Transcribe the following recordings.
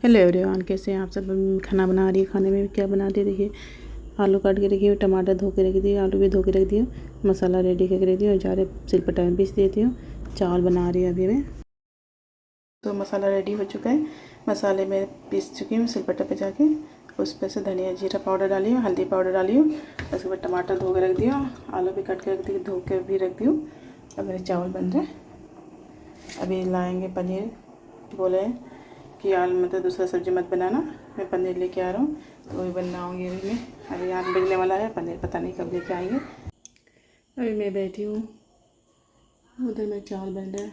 Hello everyone, कैसे हैं आप सब। खाना बना रही है। खाने में क्या बनाते हैं देखिए। आलू काट के रखी हूँ, टमाटर धो के रख दिए, आलू भी धो के रख दिए, मसाला रेडी करके रख दिया और जा रहे सिलपट्टा में पीस देती हूँ। चावल बना रही हूँ अभी मैं। तो मसाला रेडी हो चुका है। मसाले में पीस चुकी हूँ सिलपट्टे पे जाके। उस पर से धनिया जीरा पाउडर डाली हूँ, हल्दी पाउडर डाली हूँ। उसके बाद टमाटर धो के रख दिया, आलू भी कट के रख दी, धो के भी रख दी हूँ। अब मेरे चावल बन रहे। अभी लाएँगे पनीर। बोले कि यार मतलब दूसरा सब्ज़ी मत बनाना, मैं पनीर लेके आ रहा हूँ तो वही बनाऊँगी अभी मैं। अभी 8 बजने वाला है, पनीर पता नहीं कब लेके आएंगे। अभी मैं बैठी हूँ, उधर में चावल बन रहा है।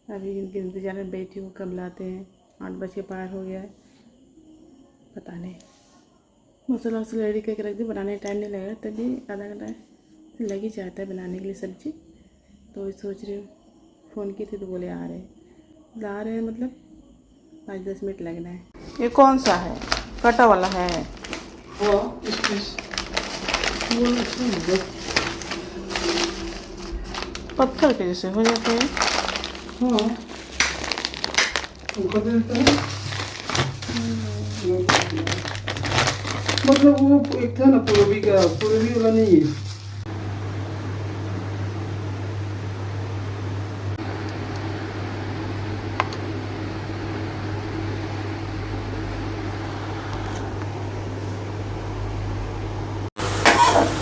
अभी इनके इंतजार में बैठी हूँ कब लाते हैं। 8 बज के पार हो गया है, पता नहीं। मसाला वसाला रेडी करके रख दी, बनाने में टाइम नहीं लगेगा, तभी आधा घंटा लग ही जाता है बनाने के लिए सब्ज़ी। तो वही सोच रही हूँ, फ़ोन की थी तो बोले आ रहे हैं, ला रहे हैं मतलब 5-10 मिनट लगना है। ये कौन सा है? कटा वाला है वो? पत्थर के जैसे हो जाते हैं। हाँ, मतलब वो एक था ना पूर्वी का, पूर्वी वाला नहीं है।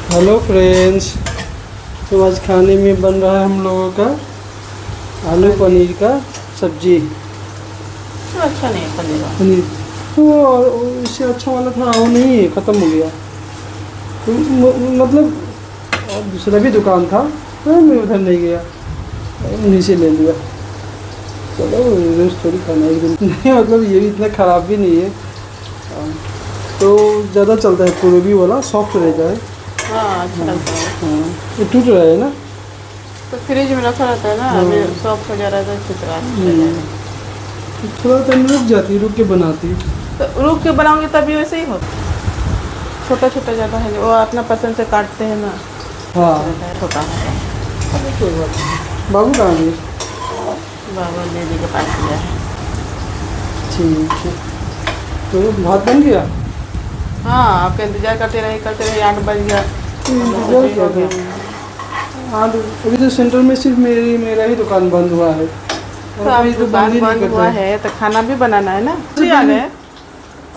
हेलो फ्रेंड्स, तो आज खाने में बन रहा है हम लोगों का आलू पनीर का सब्जी। तो अच्छा नहीं है पनीर तो इससे अच्छा वाला था, वो नहीं है, ख़त्म हो गया। तो मतलब दूसरा भी दुकान था, तो मैं उधर नहीं गया, उन्हीं से ले लिया। चलो रोज़ थोड़ी खाना एक दिन नहीं, मतलब ये भी इतना ख़राब भी नहीं है। तो ज़्यादा चलता है, पूर्वी वाला सॉफ्ट रहता है। हाँ, अच्छा लगता है। हाँ, ये टूट रहा है ना, तो फ्रिज में रखा रहता है ना, अभी सॉफ्ट हो जा रहा है तो थोड़ा टाइम रुक जाती, रुक के बनाती। तो रुक के बनाऊंगी तभी वैसे ही होता। छोटा छोटा ज़्यादा है, वो अपना पसंद से काटते हैं ना। हाँ, छोटा है। कोई बात नहीं। बाबू कहाँ गए? बाबा दीदी के पास गया है। ठीक है, तो भात बन गया। हाँ, आपका इंतजार करते रहे 8 बज गया। हाँ, अभी तो सेंटर में सिर्फ मेरा ही दुकान बंद हुआ है। तो अभी दुकान बंद हुआ है तो खाना भी बनाना है ना। जी आ गए।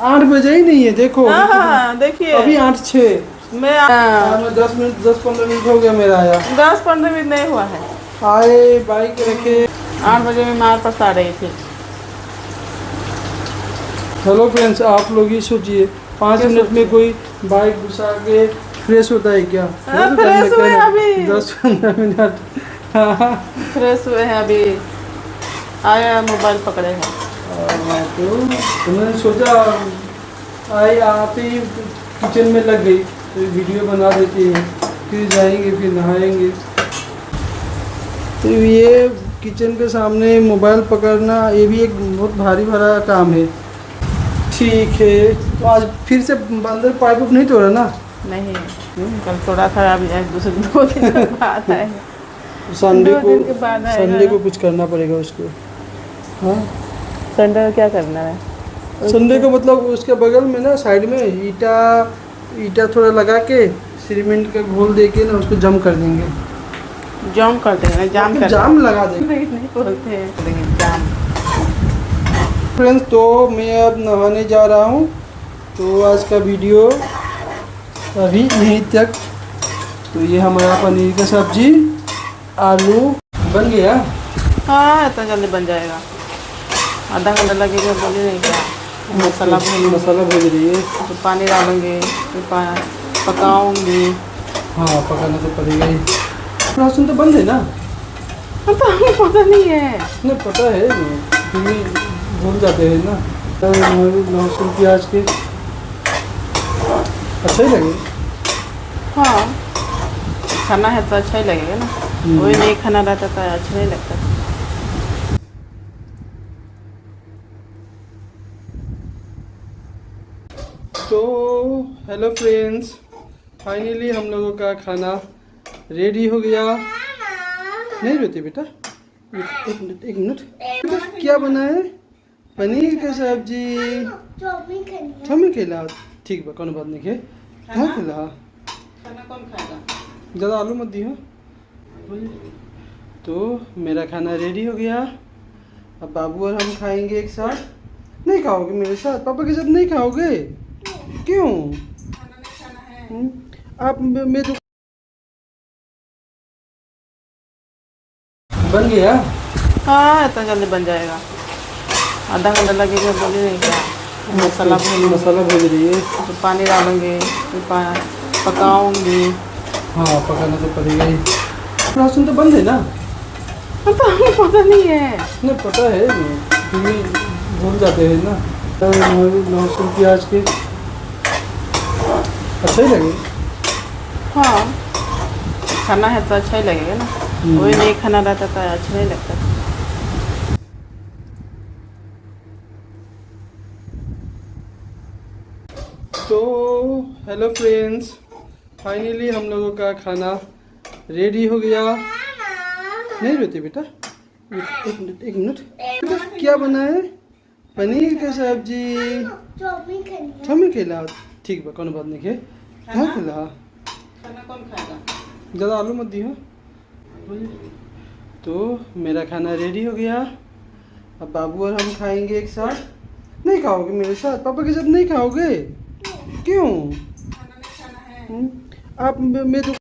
8 बजे ही नहीं है, देखो। हाँ, देखिए अभी 8:06। मैं 10-15 मिनट हो गया मेरा आया। 10-15 मिनट नहीं हुआ है। आए बाइक रखे। 8 बजे में मार पसा रही थी। हेलो फ्रेंड्स, आप लोग ही सोचिए 5 मिनट में कोई बाइक घुसा के फ्रेश होता है क्या? फ्रेश हुए अभी 10-15 मिनट। फ्रेश हुए हैं अभी, आया मोबाइल पकड़े हैं। तो मैंने सोचा आई आते ही किचन में लग गई, तो वीडियो बना देती है, फिर जाएंगे, फिर नहाएंगे। तो ये किचन के सामने मोबाइल पकड़ना, ये भी एक बहुत भारी भरा काम है। ठीक है, तो आज फिर से बंदर पाइप नहीं तोड़ा ना? नहीं, कल थोड़ा था, अभी दूसरे 2 दिन के बाद आए। संडे को कुछ करना पड़ेगा उसको। हाँ, संडे को क्या करना है? संडे को मतलब उसके बगल में ना, साइड में ईटा थोड़ा लगा के सीमेंट का घोल दे के ना उसको जम कर देंगे। जाम कर देंगे, जाम लगा देंगे। नहीं बोलते हैं जाम। फ्रेंड्स, तो मैं अब नहाने जा रहा हूँ, तो आज का वीडियो अभी यहीं तक। तो ये हमारा पनीर का सब्जी आलू बन गया। हाँ, इतना जल्दी बन जाएगा, आधा घंटा लगेगा। बोले नहीं क्या, मसाला भून रही है, तो पानी डालूंगी, फिर पकाऊंगी। हाँ, पकाना तो पड़ेगा ही। लहसुन तो बंद है ना? पता नहीं है। नहीं पता है, भूल जाते हैं ना। लहसुन प्याज के अच्छा ही लगे। हाँ, खाना है तो अच्छा ही लगेगा ना। वही नहीं खाना रहता तो अच्छा नहीं लगता। तो हेलो फ्रेंड्स, फाइनली हम लोगों का खाना रेडी हो गया। नहीं रोती बेटा, एक मिनट बेटा, क्या बना है? पनीर का सब्जी हमें खिला ठीक बा कौन बात नहीं खे हाँ खिला खाना कौन खाएगा? ज़्यादा आलू मत दियो। तो मेरा खाना रेडी हो गया। अब बाबू और हम खाएंगे एक साथ। नहीं खाओगे मेरे साथ? पापा के साथ नहीं खाओगे? क्यों? खाना नहीं खाना है। आप मैं तो बन गया। हाँ इतना जल्दी बन जाएगा, आधा घंटा लगेगा। बोलिए नहीं क्या मसाला भून रही है। तो पानी डालूंगी, फिर पकाऊंगी। हाँ पकाना तो पड़ेगा ही। लहसुन तो बंद है ना? तो हमें पता नहीं है। नहीं पता है, फिर भी भूल जाते हैं ना। लहसुन प्याज के अच्छा ही लगे। हाँ खाना है तो अच्छा ही लगेगा ना, वही नहीं खाना रहता तो अच्छा नहीं लगता। तो हेलो फ्रेंड्स, फाइनली हम लोगों का खाना रेडी हो गया। नहीं रोती बेटा, एक मिनट बेटा, क्या बना है? पनीर का सब्जी हमें खिला ठीक बा कौन बात नहीं खे हाँ खिला। खाना कौन खाएगा? ज़्यादा आलू मत दियो। तो मेरा खाना रेडी हो गया। अब बाबू और हम खाएंगे एक साथ। नहीं खाओगे मेरे साथ? पापा के साथ नहीं खाओगे? क्यों? खाना नहीं खाना है। आप मैं तो